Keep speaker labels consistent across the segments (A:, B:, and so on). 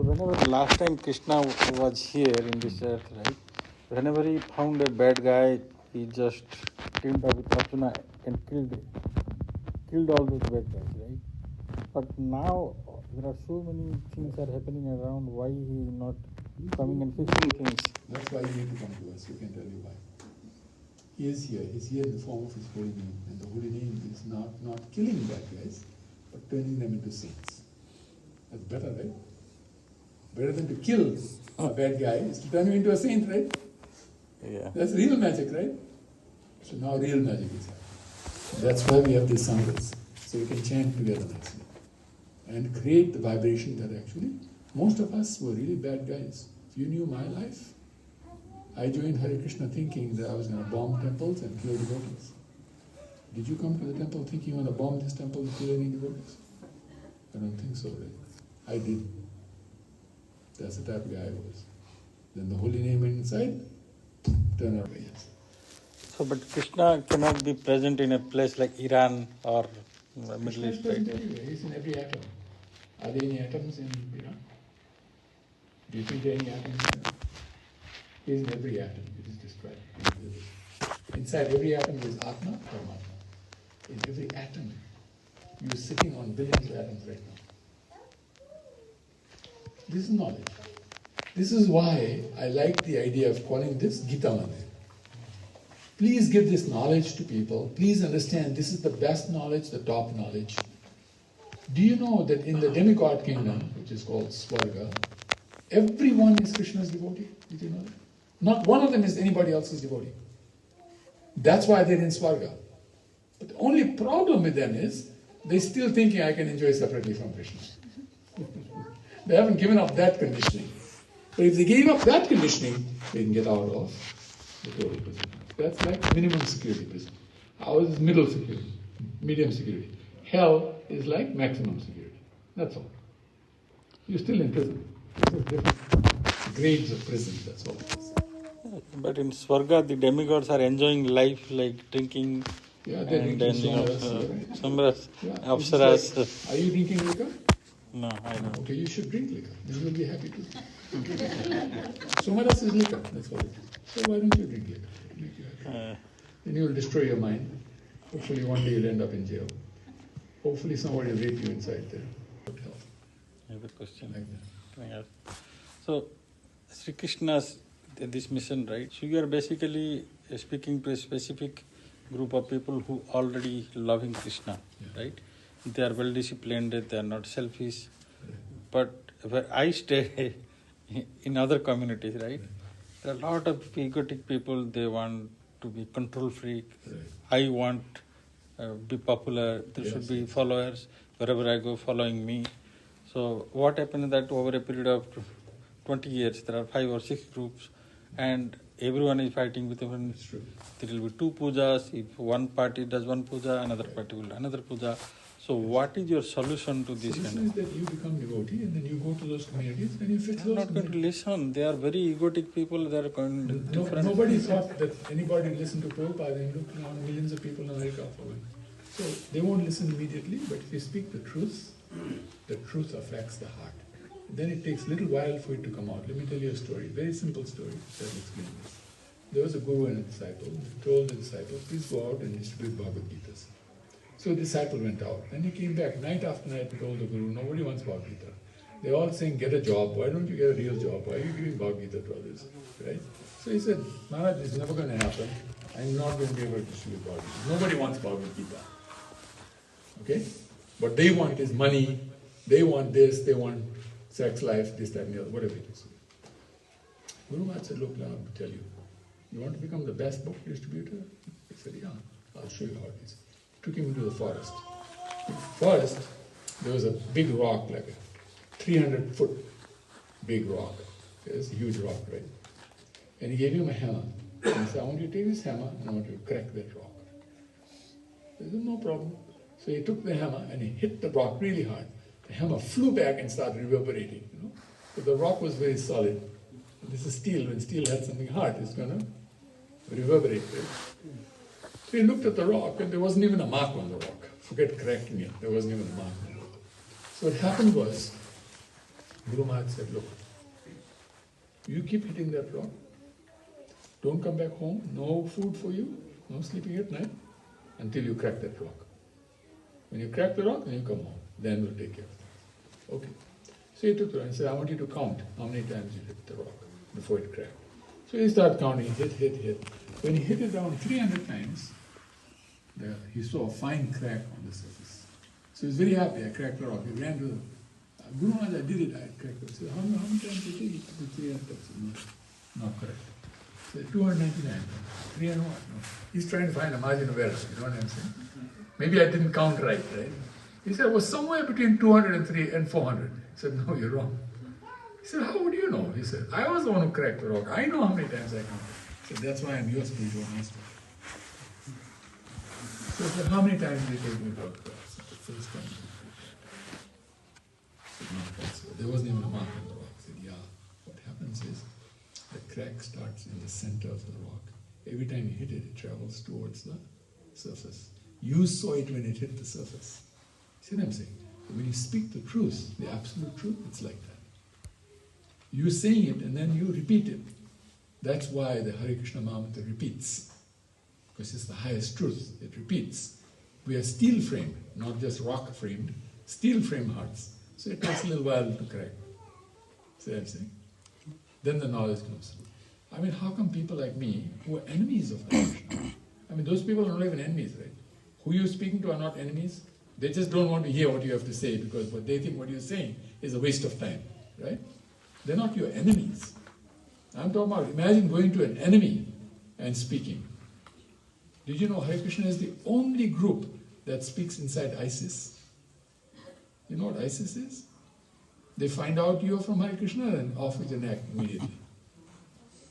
A: So whenever last time Krishna was here in this earth, right? Whenever he found a bad guy, he just teamed up with Arjuna and killed all those bad guys, right? But now there are so many things are happening around. Why he is not coming and fixing things?
B: That's why you need to come to us. We can tell you why. He is here. He's here in the form of his holy name, and the holy name is not killing bad guys, but turning them into saints. That's better, right? Better than to kill a bad guy is to turn him into a saint, right?
A: Yeah.
B: That's real magic, right? So now real magic is happening. That's why we have these sangha's, so we can chant together nicely and create the vibration that actually most of us were really bad guys. If you knew my life, I joined Hare Krishna thinking that I was going to bomb temples and kill devotees. Did you come to the temple thinking you want to bomb this temple and kill any devotees? I don't think so, right? I did. That's the type of guy I was. Then the holy name went inside, turn our ways.
A: So, but Krishna cannot be present in a place like Iran or Middle East, right?
B: Everywhere. He's in every atom. Are there any atoms in Iran? Do you think there are any atoms in Iran? He's in every atom. It is described. Inside every atom is Atma, Paramatma. In every atom, you're sitting on billions of atoms right now. This is knowledge. This is why I like the idea of calling this Gita Mandir. Please give this knowledge to people. Please understand this is the best knowledge, the top knowledge. Do you know that in the demigod kingdom, which is called Swarga, everyone is Krishna's devotee? Did you know that? Not one of them is anybody else's devotee. That's why they're in Swarga. But the only problem with them is they're still thinking I can enjoy separately from Krishna. They haven't given up that conditioning. But if they gave up that conditioning, they can get out of the total prison. That's like minimum security prison. Ours is middle security, medium security. Hell is like maximum security. That's all. You're still in prison. There's different grades of prison, that's all it is.
A: But in Swarga, the demigods are enjoying life, like drinking.
B: Yeah, they're
A: and
B: drinking
A: then,
B: somaras.
A: Apsaras.
B: Like, are you drinking liquor?
A: No, I don't.
B: Okay, you should drink liquor. Then you'll be happy too. Somaras is liquor, that's what it is. So why don't you drink liquor? Make you happy. Then you'll destroy your mind. Hopefully one day you'll end up in jail. Hopefully somebody will rape you inside there.
A: I have a question.
B: Like that.
A: Can I ask? So, Sri Krishna's this mission, right? So you are basically speaking to a specific group of people who already loving Krishna, right? They are well disciplined, they are not selfish. But where I stay in other communities, right? There are a lot of egotic people, they want to be control freak. I want be popular, there should be followers, wherever I go following me. So what happened is that over a period of 20 years, there are 5 or 6 groups and everyone is fighting with everyone. There will be 2 pujas. If one party does one puja, another party will do another puja. So what is your solution to this?
B: Solution is that you become devotee and then you go to those communities and you fix those.
A: They are not going to listen. They are very egotic people. They are going to different.
B: Nobody thought that anybody listened to Prabhupada and look around millions of people in America following. So they won't listen immediately, but if you speak the truth affects the heart. Then it takes a little while for it to come out. Let me tell you a story, very simple story that will explain this. There was a guru and a disciple who told the disciple, please go out and distribute Bhagavad Gitas. So the disciple went out. Then he came back night after night and told the guru, nobody wants Bhagavad Gita. They're all saying, get a job. Why don't you get a real job? Why are you giving Bhagavad Gita to others? Right? So he said, Maharaj, it's never going to happen. I'm not going to be able to distribute Bhagavad Gita. Nobody wants Bhagavad Gita. Okay? What they want is money. They want this. They want sex life, this, that, and the other, whatever it is. Guru Maharaj said, look, now to tell you, you want to become the best book distributor? He said, yeah, I'll show you how it is. Took him into the forest. In the forest, there was a big rock, like a 300-foot big rock. It's a huge rock, right? And he gave him a hammer. And he said, I want you to take this hammer and I want you to crack that rock. He said, no problem. So he took the hammer and he hit the rock really hard. The hammer flew back and started reverberating, you know. But the rock was very solid. This is steel. When steel had something hard, it's going to reverberate. Right? So he looked at the rock and there wasn't even a mark on the rock. Forget cracking it. There wasn't even a mark on the rock. So what happened was, Guru Maharaj said, look, you keep hitting that rock, don't come back home, no food for you, no sleeping at night, until you crack that rock. When you crack the rock, then you come home. Then we'll take care of it. Okay. So he took the rock and said, I want you to count how many times you hit the rock before it cracked. So he started counting, hit. When he hit it around 300 times, he saw a fine crack on the surface. So he was very happy. I cracked the rock. He ran to the Guru Maharaj, I did it. I cracked it. He said, how many times did you take it? I said, 300 times. Not correct. He said, 299. 300 what? No. He's trying to find a margin of error. You know what I'm saying? Maybe I didn't count right? He said, it was somewhere between 203 and 400. He said, no, you're wrong. He said, how would you know? He said, I was the one who cracked the rock. I know how many times I counted. He said, that's why I'm your spiritual master. So he said, how many times did you take me to rock? The first time. He said, no, that's, there wasn't even a mark on the rock. He said, yeah. What happens is, the crack starts in the center of the rock. Every time you hit it, it travels towards the surface. You saw it when it hit the surface. See what I'm saying? When you speak the truth, the absolute truth, it's like that. You're saying it and then you repeat it. That's why the Hare Krishna Mahamantra repeats. Because it's the highest truth. It repeats. We are steel framed, not just rock framed, steel framed hearts. So it takes a little while to crack. See what I'm saying? Then the knowledge comes through. I mean, how come people like me, who are enemies of Hare Krishna, I mean, those people are not even enemies, right? Who you're speaking to are not enemies. They just don't want to hear what you have to say because what they think what you're saying is a waste of time, right? They're not your enemies. I'm talking about, imagine going to an enemy and speaking. Did you know Hare Krishna is the only group that speaks inside ISIS? You know what ISIS is? They find out you're from Hare Krishna and off with your neck immediately.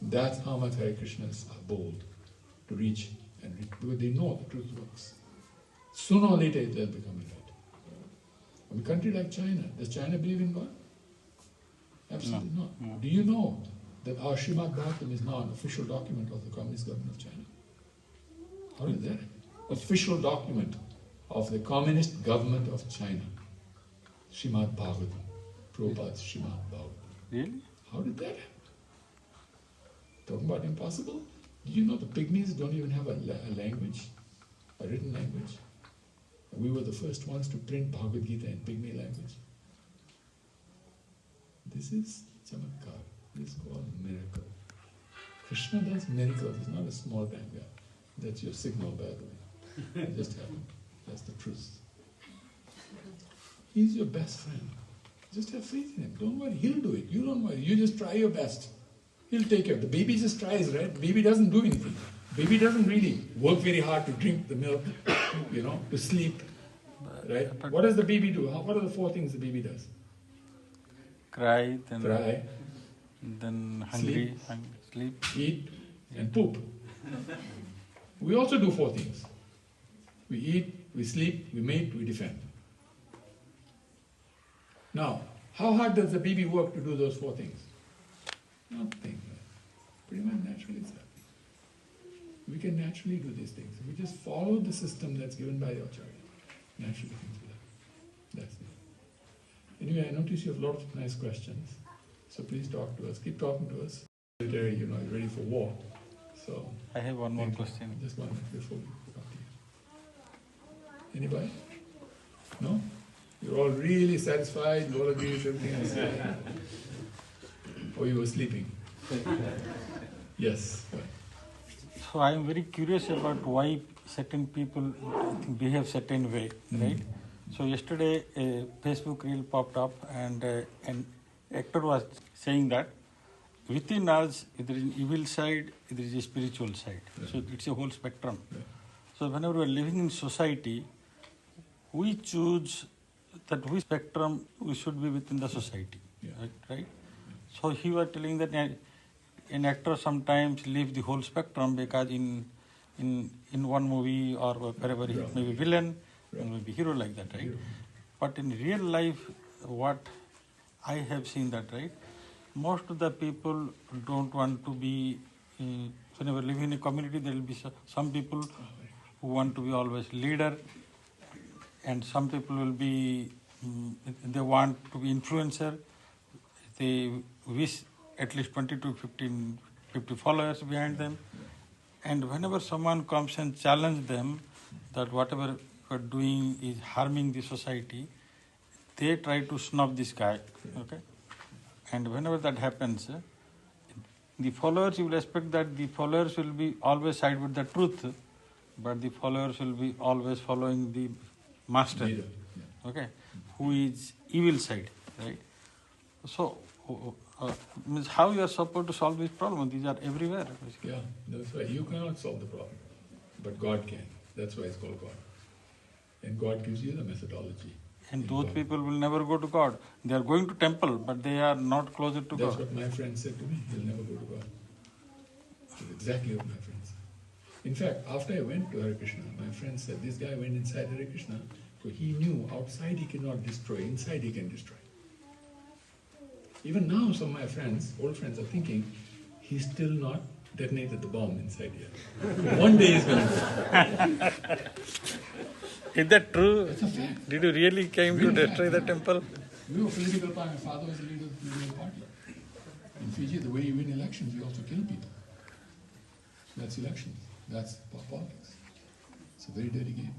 B: That's how much Hare Krishnas are bold to reach and reach, because they know the truth works. Sooner or later they'll become right. In a country like China, does China believe in God? Absolutely not. No. Do you know that our Srimad Bhagavatam is now an official document of the Communist government of China? How is that? Official document of the Communist government of China. Srimad Bhagavatam. Prabhupada's Srimad Bhagavatam.
A: Really?
B: How did that happen? Talking about impossible? Did you know the Pygmies don't even have a language? A written language? We were the first ones to print Bhagavad Gita in Pygmy language. This is chamatkar. This is called miracle. Krishna does miracles. He's not a small time guy. That's your signal, by the way. It just happened. That's the truth. He's your best friend. Just have faith in him. Don't worry. He'll do it. You don't worry. You just try your best. He'll take care of it. The baby just tries, right? The baby doesn't do anything. Baby doesn't really work very hard to drink the milk, to sleep, right? What does the baby do? What are the 4 things the baby does?
A: Cry,
B: then
A: hungry, sleep,
B: eat, and poop. We also do 4 things. We eat, we sleep, we mate, we defend. Now, how hard does the baby work to do those 4 things? Nothing. Pretty much naturally it's happening. We can naturally do these things. We just follow the system that's given by the Acharya. Naturally things will happen. That's it. Anyway, I notice you have lots of nice questions. So please talk to us. Keep talking to us. You're ready for war. So
A: I have one more question.
B: Just 1 minute before we talk to you. Anybody? No? You're all really satisfied, you all agree with everything I said. Or you were sleeping? Yes.
A: So I am very curious about why certain people behave certain way, right? So yesterday a Facebook reel popped up and an actor was saying that within us there is an evil side, there is a spiritual side. Right. So it's a whole spectrum. Right. So whenever we are living in society, we choose that which spectrum we should be within the society, right? So he was telling that an actor sometimes leaves the whole spectrum because in one movie or wherever he may be villain, may be hero like that, right? But in real life, what I have seen that, right? Most of the people don't want to be, whenever living in a community, there will be some people who want to be always leader, and some people will be, they want to be influencer, they wish at least 20 to 50 followers behind them. And whenever someone comes and challenges them that whatever you are doing is harming the society, they try to snub this guy. Okay? And whenever that happens, the followers, you will expect that the followers will be always side with the truth, but the followers will be always following the master, okay, who is evil side, right? So, means how you are supposed to solve this problem? These are everywhere. Basically.
B: Yeah, that's why you cannot solve the problem, but God can. That's why it's called God. And God gives you the methodology.
A: And those people will never go to God. They are going to temple, but they are not closer to God.
B: That's what my friend said to me. He'll never go to God. That's exactly what my friend said. In fact, after I went to Hare Krishna, my friend said, this guy went inside Hare Krishna, so he knew outside he cannot destroy, inside he can destroy. Even now, some of my friends, old friends, are thinking, he's still not detonated the bomb inside here. One day he's going to go.
A: Is that true?
B: It's a fact.
A: Did you really came to destroy the temple?
B: You know, political party, my father was a leader of the political party. In Fiji, the way you win elections, you also kill people. That's elections. That's politics. It's a very dirty game.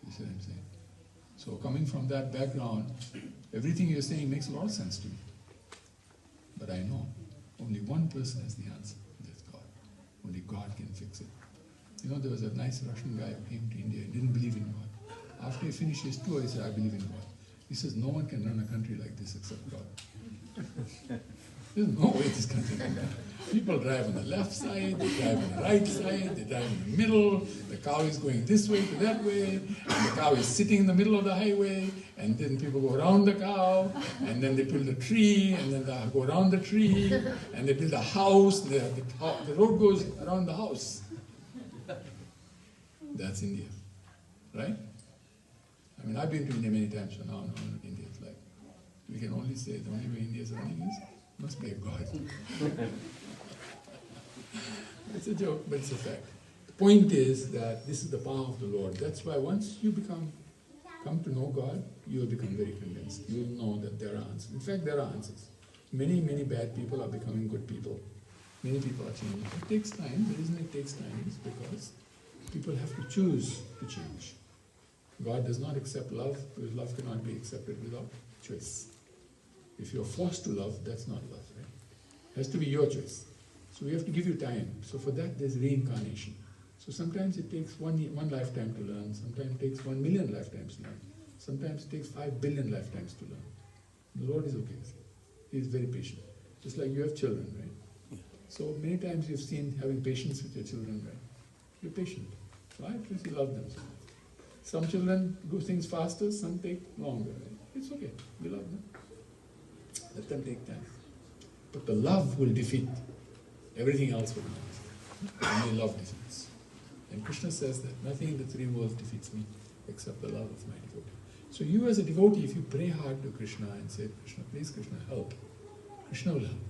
B: You see what I'm saying? So coming from that background, everything you're saying makes a lot of sense to me. But I know only one person has the answer. That's God. Only God can fix it. You know, there was a nice Russian guy who came to India and didn't believe in God. After he finished his tour, he said, I believe in God. He says, no one can run a country like this except God. There's no way this country can run. People drive on the left side, they drive on the right side, they drive in the middle, the cow is going this way to that way, and the cow is sitting in the middle of the highway, and then people go around the cow, and then they build a tree, and then they go around the tree, and they build a house, the road goes around the house. That's India, right? I mean, I've been to India many times, so now I know what India is like. We can only say the only way India is running is, must be a God. It's a joke, but it's a fact. The point is that this is the power of the Lord. That's why once you come to know God, you will become very convinced. You will know that there are answers. In fact, there are answers. Many, many bad people are becoming good people. Many people are changing. It takes time. The reason it takes time is because people have to choose to change. God does not accept love, because love cannot be accepted without choice. If you're forced to love, that's not love, right? It has to be your choice. So we have to give you time. So for that, there's reincarnation. So sometimes it takes one lifetime to learn. Sometimes it takes 1 million lifetimes to learn. Sometimes it takes 5 billion lifetimes to learn. The Lord is okay with it. He is very patient. Just like you have children, right? So many times you've seen having patience with your children, right? You're patient. Why? Because you love them so much. Some children do things faster, some take longer. Right? It's okay. We love them. Let them take time. But the love will defeat. Everything else will not. Only love defeats. And Krishna says that nothing in the three worlds defeats me except the love of my devotee. So you as a devotee, if you pray hard to Krishna and say, Krishna, please Krishna, help. Krishna will help.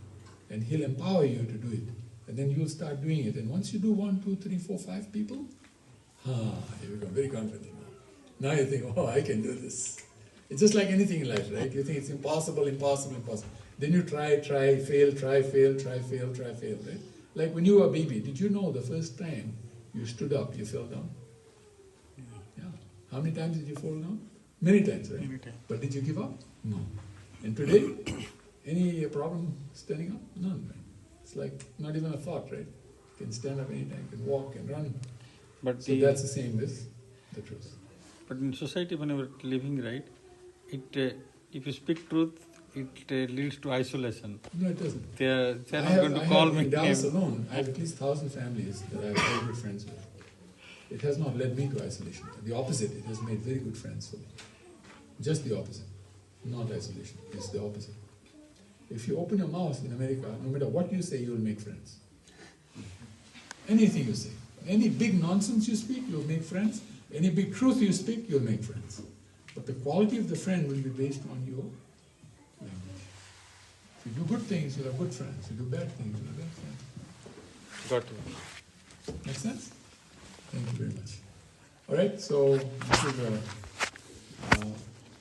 B: And he'll empower you to do it. And then you'll start doing it. And once you do 1, 2, 3, 4, 5 people, you become very confident now. Now you think, oh, I can do this. It's just like anything in life, right? You think it's impossible, impossible, impossible. Then you try, fail, right? Like when you were a baby, did you know the first time you stood up, you fell down? Yeah. How many times did you fall down? Many times, right?
A: Many times.
B: But did you give up? No. And today, any problem standing up? None, right? It's like not even a thought, right? You can stand up anytime, you can walk and run.
A: But
B: so that's the same with the truth.
A: But in society, whenever living, right, if you speak truth, it leads to isolation.
B: No, it doesn't.
A: They're not going to call me.
B: In Dallas alone, I have at least 1,000 families that I have very good friends with. It has not led me to isolation. The opposite, it has made very good friends for me. Just the opposite. Not isolation, it's the opposite. If you open your mouth in America, no matter what you say, you'll make friends. Anything you say. Any big nonsense you speak, you'll make friends. Any big truth you speak, you'll make friends. But the quality of the friend will be based on your language. If you do good things, you'll have good friends. If you do bad things, you'll have bad friends.
A: Got it.
B: Make sense? Thank you very much. All right, so this is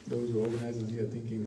B: those organizers here thinking